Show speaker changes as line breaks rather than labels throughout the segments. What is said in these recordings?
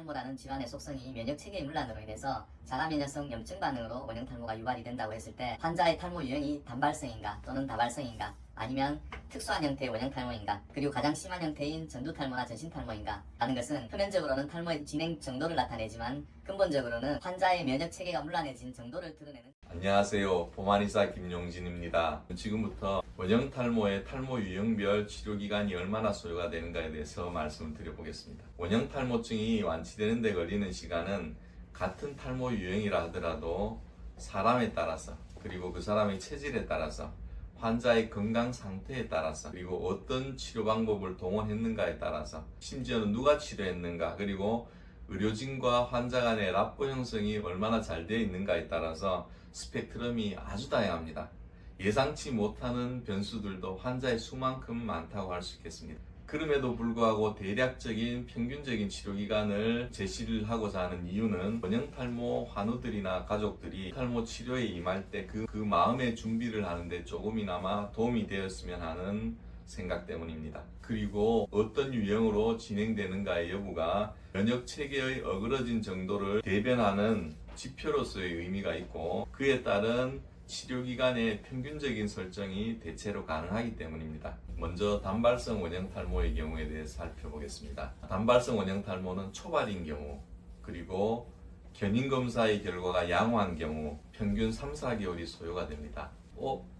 탈모라는 질환의 속성이 면역체계의 문란으로 인해서 자가면역성 염증 반응으로 원형탈모가 유발이 된다고 했을 때 환자의 탈모 유형이 단발성인가 또는 다발성인가 아니면 특수한 형태의 원형탈모인가 그리고 가장 심한 형태인 전두탈모나 전신탈모인가 라는 것은 표면적으로는 탈모의 진행 정도를 나타내지만 근본적으로는 환자의 면역체계가 문란해진 정도를 드러내는.
안녕하세요. 보만의사 김용진입니다. 지금부터 원형탈모의 탈모 유형별 치료기간이 얼마나 소요가 되는가에 대해서 말씀을 드려보겠습니다. 원형탈모증이 완치되는 데 걸리는 시간은 같은 탈모 유형이라 하더라도 사람에 따라서 그리고 그 사람의 체질에 따라서 환자의 건강 상태에 따라서 그리고 어떤 치료 방법을 동원했는가에 따라서 심지어는 누가 치료했는가 그리고 의료진과 환자 간의 랍보 형성이 얼마나 잘 되어 있는가에 따라서 스펙트럼이 아주 다양합니다. 예상치 못하는 변수들도 환자의 수만큼 많다고 할 수 있겠습니다. 그럼에도 불구하고 대략적인 평균적인 치료기간을 제시를 하고자 하는 이유는 원형탈모 환우들이나 가족들이 탈모 치료에 임할 때 그 마음의 준비를 하는데 조금이나마 도움이 되었으면 하는 생각 때문입니다. 그리고 어떤 유형으로 진행되는가의 여부가 면역체계의 어그러진 정도를 대변하는 지표로서의 의미가 있고 그에 따른 치료기간의 평균적인 설정이 대체로 가능하기 때문입니다. 먼저 단발성 원형탈모의 경우에 대해서 살펴보겠습니다. 단발성 원형탈모는 초발인 경우 그리고 견인검사의 결과가 양호한 경우 평균 3-4개월이 소요가 됩니다.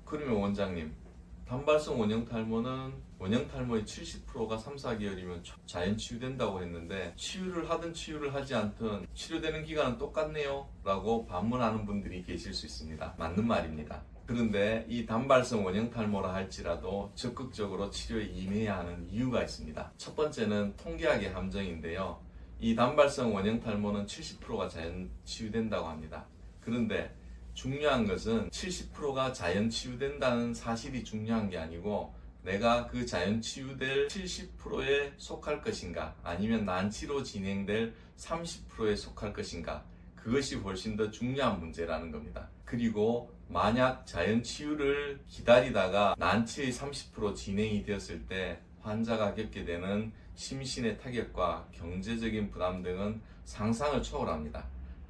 그러면 원장님 단발성 원형탈모는 원형탈모의 70%가 3-4개월이면 자연 치유된다고 했는데 치유를 하든 치유를 하지 않든 치료되는 기간은 똑같네요 라고 반문하는 분들이 계실 수 있습니다. 맞는 말입니다. 그런데 이 단발성 원형탈모라 할지라도 적극적으로 치료에 임해야 하는 이유가 있습니다. 첫 번째는 통계학의 함정인데요. 이 단발성 원형탈모는 70%가 자연 치유된다고 합니다. 그런데 중요한 것은 70%가 자연 치유된다는 사실이 중요한 게 아니고 내가 그 자연 치유될 70%에 속할 것인가 아니면 난치로 진행될 30%에 속할 것인가 그것이 훨씬 더 중요한 문제라는 겁니다. 그리고 만약 자연 치유를 기다리다가 난치의 30% 진행이 되었을 때 환자가 겪게 되는 심신의 타격과 경제적인 부담 등은 상상을 초월합니다.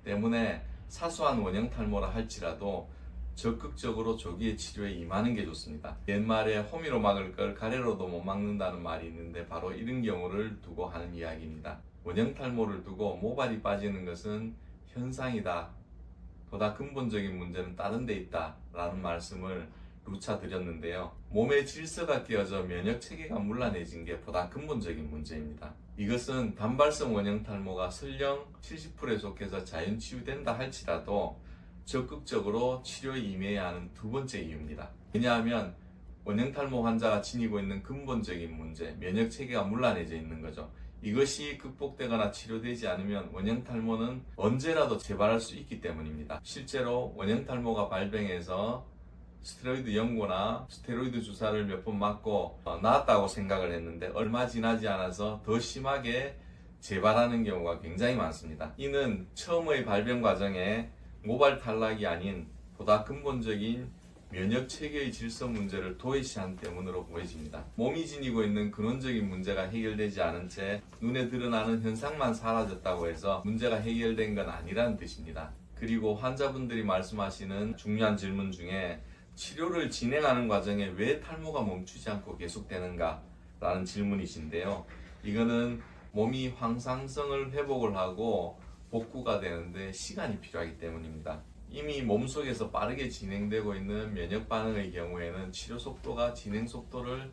때문에 사소한 원형탈모라 할지라도 적극적으로 조기에 치료에 임하는 게 좋습니다. 옛말에 호미로 막을 걸 가래로도 못 막는다는 말이 있는데 바로 이런 경우를 두고 하는 이야기입니다. 원형탈모를 두고 모발이 빠지는 것은 현상이다. 보다 근본적인 문제는 다른 데 있다 라는 말씀을 누차 드렸는데요. 몸의 질서가 깨어져 면역체계가 문란해진 게 보다 근본적인 문제입니다. 이것은 단발성 원형탈모가 설령 70%에 속해서 자연 치유된다 할지라도 적극적으로 치료에 임해야 하는 두 번째 이유입니다. 왜냐하면 원형탈모 환자가 지니고 있는 근본적인 문제, 면역체계가 문란해져 있는 거죠. 이것이 극복되거나 치료되지 않으면 원형탈모는 언제라도 재발할 수 있기 때문입니다. 실제로 원형탈모가 발병해서 스테로이드 연고나 스테로이드 주사를 몇 번 맞고 나았다고 생각을 했는데 얼마 지나지 않아서 더 심하게 재발하는 경우가 굉장히 많습니다. 이는 처음의 발병 과정에 모발 탈락이 아닌 보다 근본적인 면역체계의 질서 문제를 도외시한 때문으로 보여집니다. 몸이 지니고 있는 근원적인 문제가 해결되지 않은 채 눈에 드러나는 현상만 사라졌다고 해서 문제가 해결된 건 아니라는 뜻입니다. 그리고 환자분들이 말씀하시는 중요한 질문 중에 치료를 진행하는 과정에 왜 탈모가 멈추지 않고 계속되는가 라는 질문이신데요. 이거는 몸이 황상성을 회복을 하고 복구가 되는데 시간이 필요하기 때문입니다. 이미 몸속에서 빠르게 진행되고 있는 면역 반응의 경우에는 치료 속도가 진행 속도를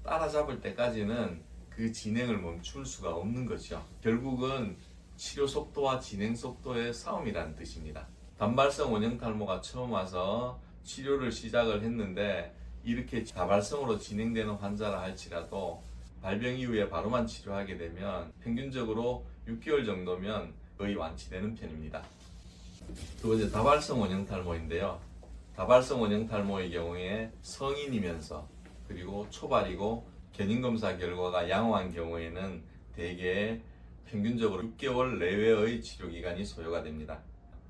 따라잡을 때까지는 그 진행을 멈출 수가 없는 거죠. 결국은 치료 속도와 진행 속도의 싸움이라는 뜻입니다. 단발성 원형탈모가 처음 와서 치료를 시작을 했는데 이렇게 다발성으로 진행되는 환자라 할지라도 발병 이후에 바로만 치료하게 되면 평균적으로 6개월 정도면 거의 완치되는 편입니다. 두 번째, 다발성 원형탈모인데요. 다발성 원형탈모의 경우에 성인이면서 그리고 초발이고 견인검사 결과가 양호한 경우에는 대개 평균적으로 6개월 내외의 치료기간이 소요가 됩니다.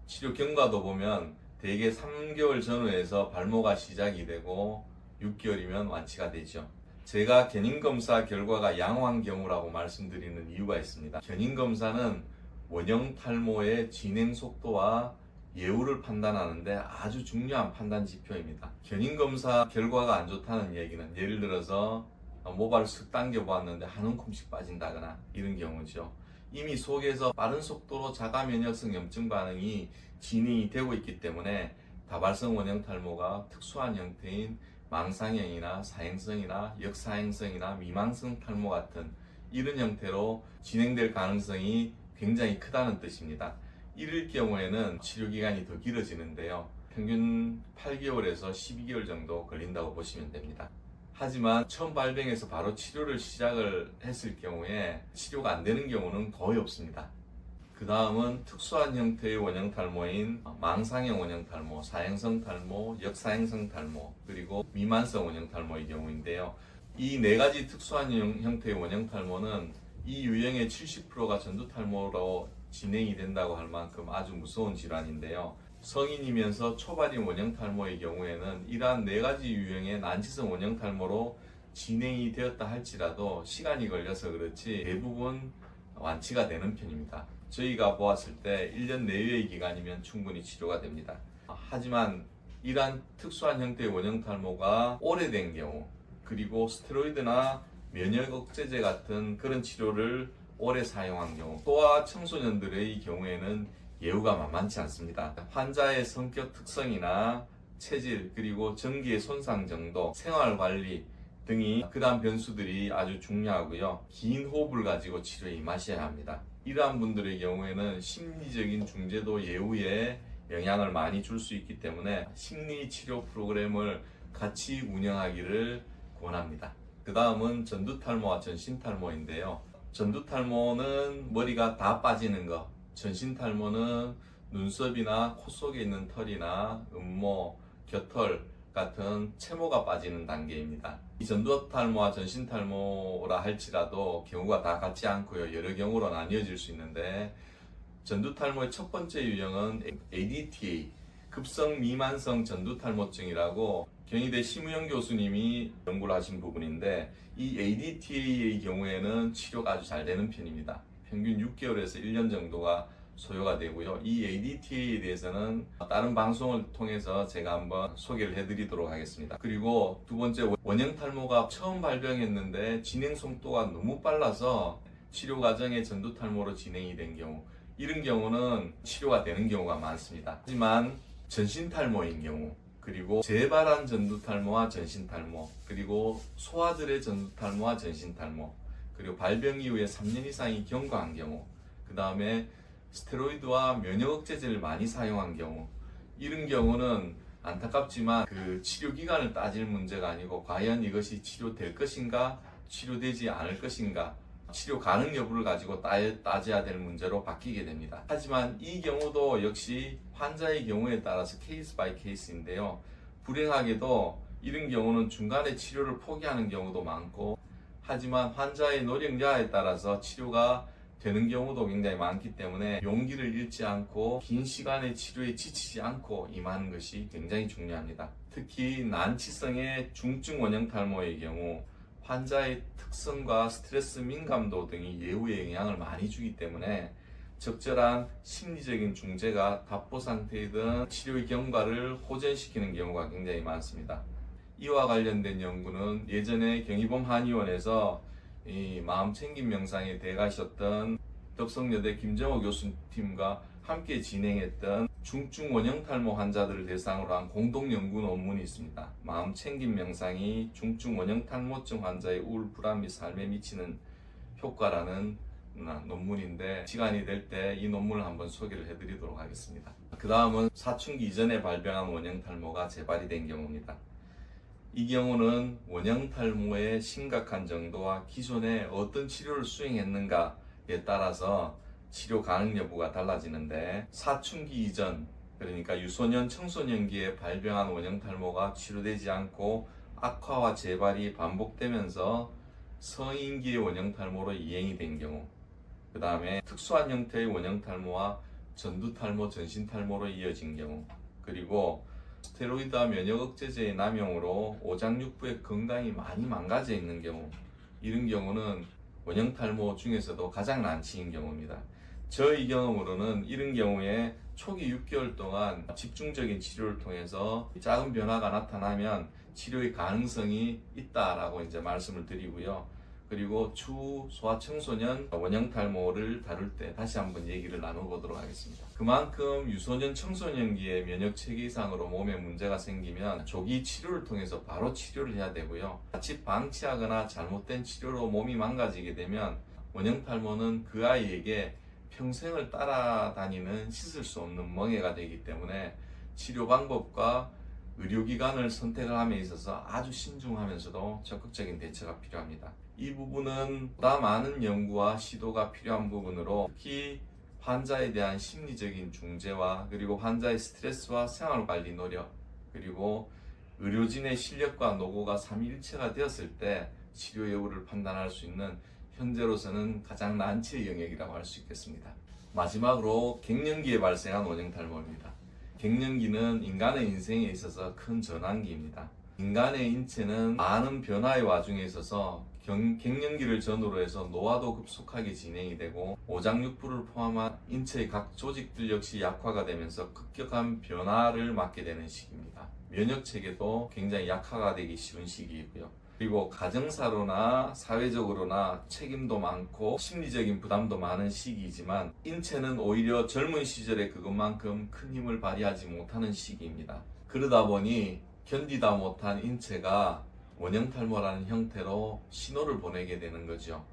치료 경과도 보면 대개 3개월 전후에서 발모가 시작이 되고 6개월이면 완치가 되죠. 제가 견인검사 결과가 양호한 경우라고 말씀드리는 이유가 있습니다. 견인검사는 원형 탈모의 진행 속도와 예후를 판단하는데 아주 중요한 판단 지표입니다. 견인 검사 결과가 안 좋다는 얘기는 예를 들어서 모발을 쓱 당겨 보았는데 한 움큼씩 빠진다거나 이런 경우죠. 이미 속에서 빠른 속도로 자가 면역성 염증 반응이 진행이 되고 있기 때문에 다발성 원형 탈모가 특수한 형태인 망상형이나 사행성이나 역사행성이나 미망성 탈모 같은 이런 형태로 진행될 가능성이 굉장히 크다는 뜻입니다. 이럴 경우에는 치료 기간이 더 길어지는데요. 평균 8개월에서 12개월 정도 걸린다고 보시면 됩니다. 하지만 처음 발병해서 바로 치료를 시작을 했을 경우에 치료가 안 되는 경우는 거의 없습니다. 그 다음은 특수한 형태의 원형 탈모인 망상형 원형 탈모, 사행성 탈모, 역사행성 탈모, 그리고 미만성 원형 탈모의 경우인데요. 이 네 가지 특수한 형태의 원형 탈모는 이 유형의 70%가 전두 탈모로 진행이 된다고 할 만큼 아주 무서운 질환인데요. 성인이면서 초발인 원형 탈모의 경우에는 이러한 네 가지 유형의 난치성 원형 탈모로 진행이 되었다 할지라도 시간이 걸려서 그렇지 대부분 완치가 되는 편입니다. 저희가 보았을 때 1년 내외의 기간이면 충분히 치료가 됩니다. 하지만 이러한 특수한 형태의 원형 탈모가 오래된 경우, 그리고 스테로이드나 면역 억제제 같은 그런 치료를 오래 사용한 경우, 소아 청소년들의 경우에는 예후가 만만치 않습니다. 환자의 성격 특성이나 체질, 그리고 전기의 손상 정도, 생활관리 등이 그다음 변수들이 아주 중요하고요. 긴 호흡을 가지고 치료에 임하셔야 합니다. 이러한 분들의 경우에는 심리적인 중재도 예후에 영향을 많이 줄 수 있기 때문에 심리 치료 프로그램을 같이 운영하기를 권합니다. 그 다음은 전두 탈모와 전신 탈모인데요. 전두 탈모는 머리가 다 빠지는 것, 전신 탈모는 눈썹이나 코 속에 있는 털이나 음모, 겨털 같은 채모가 빠지는 단계입니다. 이 전두 탈모와 전신 탈모라 할지라도 경우가 다 같지 않고요. 여러 경우로 나뉘어질 수 있는데, 전두 탈모의 첫 번째 유형은 ADTA, 급성 미만성 전두 탈모증이라고 경희대 심우영 교수님이 연구를 하신 부분인데, 이 ADTA의 경우에는 치료가 아주 잘 되는 편입니다. 평균 6개월에서 1년 정도가 소요가 되고요. 이 ADTA에 대해서는 다른 방송을 통해서 제가 한번 소개를 해드리도록 하겠습니다. 그리고 두 번째, 원형 탈모가 처음 발병했는데 진행 속도가 너무 빨라서 치료 과정에 전두 탈모로 진행이 된 경우, 이런 경우는 치료가 되는 경우가 많습니다. 하지만 전신 탈모인 경우, 그리고 재발한 전두 탈모와 전신 탈모, 그리고 소아들의 전두 탈모와 전신 탈모, 그리고 발병 이후에 3년 이상이 경과한 경우, 그 다음에 스테로이드와 면역 억제제를 많이 사용한 경우, 이런 경우는 안타깝지만 그 치료 기간을 따질 문제가 아니고 과연 이것이 치료될 것인가, 치료되지 않을 것인가, 치료 가능 여부를 가지고 따져야 될 문제로 바뀌게 됩니다. 하지만 이 경우도 역시 환자의 경우에 따라서 케이스 바이 케이스인데요. 불행하게도 이런 경우는 중간에 치료를 포기하는 경우도 많고, 하지만 환자의 노력 여하에 따라서 치료가 되는 경우도 굉장히 많기 때문에 용기를 잃지 않고 긴 시간의 치료에 지치지 않고 임하는 것이 굉장히 중요합니다. 특히 난치성의 중증 원형 탈모의 경우 환자의 특성과 스트레스 민감도 등이 예후에 영향을 많이 주기 때문에 적절한 심리적인 중재가 답보 상태이든 치료의 경과를 호전시키는 경우가 굉장히 많습니다. 이와 관련된 연구는 예전에 경희범 한의원에서 이 마음챙김 명상에 대가셨던 덕성여대 김정호 교수팀과 함께 진행했던 중증 원형 탈모 환자들을 대상으로 한 공동 연구 논문이 있습니다. 마음챙김 명상이 중증 원형 탈모증 환자의 우울, 불안 및 삶에 미치는 효과라는 논문인데, 시간이 될 때 이 논문을 한번 소개를 해드리도록 하겠습니다. 그 다음은 사춘기 이전에 발병한 원형 탈모가 재발이 된 경우입니다. 이 경우는 원형 탈모의 심각한 정도와 기존에 어떤 치료를 수행했는가에 따라서 치료 가능 여부가 달라지는데, 사춘기 이전, 그러니까 유소년, 청소년기에 발병한 원형 탈모가 치료되지 않고 악화와 재발이 반복되면서 성인기의 원형 탈모로 이행이 된 경우, 그 다음에 특수한 형태의 원형 탈모와 전두 탈모, 전신 탈모로 이어진 경우, 그리고 스테로이드와 면역 억제제의 남용으로 오장육부의 건강이 많이 망가져 있는 경우, 이런 경우는 원형 탈모 중에서도 가장 난치인 경우입니다. 저의 경험으로는 이런 경우에 초기 6개월 동안 집중적인 치료를 통해서 작은 변화가 나타나면 치료의 가능성이 있다라고 이제 말씀을 드리고요. 그리고 추후 소아청소년 원형 탈모를 다룰 때 다시 한번 얘기를 나눠보도록 하겠습니다. 그만큼 유소년 청소년기에 면역 체계 이상으로 몸에 문제가 생기면 조기 치료를 통해서 바로 치료를 해야 되고요. 자칫 방치하거나 잘못된 치료로 몸이 망가지게 되면 원형 탈모는 그 아이에게 평생을 따라다니는 씻을 수 없는 멍해가 되기 때문에 치료 방법과 의료기관을 선택을 함에 있어서 아주 신중하면서도 적극적인 대처가 필요합니다. 이 부분은 보다 많은 연구와 시도가 필요한 부분으로 특히 환자에 대한 심리적인 중재와 그리고 환자의 스트레스와 생활관리 노력 그리고 의료진의 실력과 노고가 삼위일체가 되었을 때 치료 여부를 판단할 수 있는 현재로서는 가장 난치의 영역이라고 할 수 있겠습니다. 마지막으로 갱년기에 발생한 원형 탈모입니다. 갱년기는 인간의 인생에 있어서 큰 전환기입니다. 인간의 인체는 많은 변화의 와중에 있어서 갱년기를 전후로 해서 노화도 급속하게 진행이 되고 오장육부를 포함한 인체의 각 조직들 역시 약화가 되면서 급격한 변화를 맞게 되는 시기입니다. 면역체계도 굉장히 약화가 되기 쉬운 시기이고요. 그리고 가정사로나 사회적으로나 책임도 많고 심리적인 부담도 많은 시기이지만 인체는 오히려 젊은 시절에 그것만큼 큰 힘을 발휘하지 못하는 시기입니다. 그러다 보니 견디다 못한 인체가 원형 탈모라는 형태로 신호를 보내게 되는 거죠.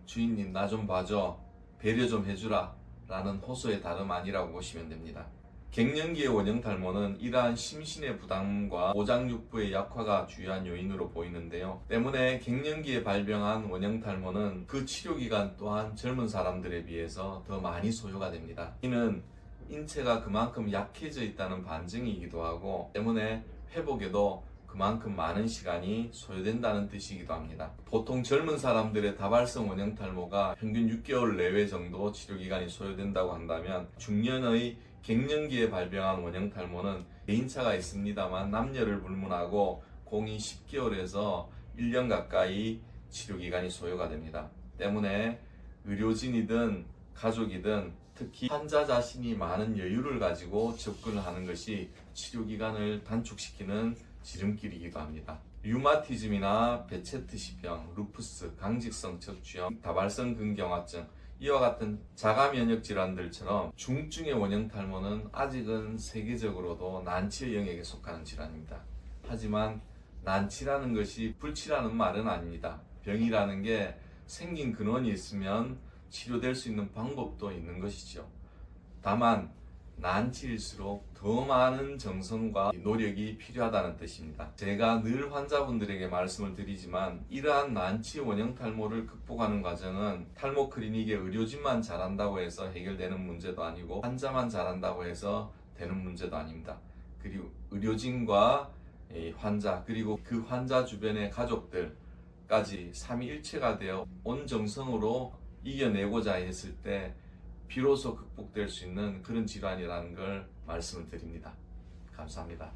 주인님 나 좀 봐줘, 배려 좀 해주라 라는 호소의 다름 아니라고 보시면 됩니다. 갱년기의 원형 탈모는 이러한 심신의 부담과 오장육부의 약화가 주요한 요인으로 보이는데요. 때문에 갱년기에 발병한 원형 탈모는 그 치료 기간 또한 젊은 사람들에 비해서 더 많이 소요가 됩니다. 이는 인체가 그만큼 약해져 있다는 반증이기도 하고 때문에 회복에도 그만큼 많은 시간이 소요된다는 뜻이기도 합니다. 보통 젊은 사람들의 다발성 원형 탈모가 평균 6개월 내외 정도 치료 기간이 소요된다고 한다면 중년의 갱년기에 발병한 원형 탈모는 개인차가 있습니다만 남녀를 불문하고 공이 10개월에서 1년 가까이 치료 기간이 소요가 됩니다. 때문에 의료진이든 가족이든 특히 환자 자신이 많은 여유를 가지고 접근을 하는 것이 치료 기간을 단축시키는 지름길이기도 합니다. 류마티즘이나 베체트시병, 루푸스, 강직성 척추염, 다발성 근경화증 이와 같은 자가 면역 질환들처럼 중증의 원형 탈모는 아직은 세계적으로도 난치의 영역에 속하는 질환입니다. 하지만 난치라는 것이 불치라는 말은 아닙니다. 병이라는 게 생긴 근원이 있으면 치료될 수 있는 방법도 있는 것이죠. 다만 난치일수록 더 많은 정성과 노력이 필요하다는 뜻입니다. 제가 늘 환자분들에게 말씀을 드리지만 이러한 난치 원형 탈모를 극복하는 과정은 탈모 클리닉의 의료진만 잘한다고 해서 해결되는 문제도 아니고 환자만 잘한다고 해서 되는 문제도 아닙니다. 그리고 의료진과 환자 그리고 그 환자 주변의 가족들까지 삼위일체가 되어 온 정성으로 이겨내고자 했을 때 비로소 극복될 수 있는 그런 질환이라는 걸 말씀을 드립니다. 감사합니다.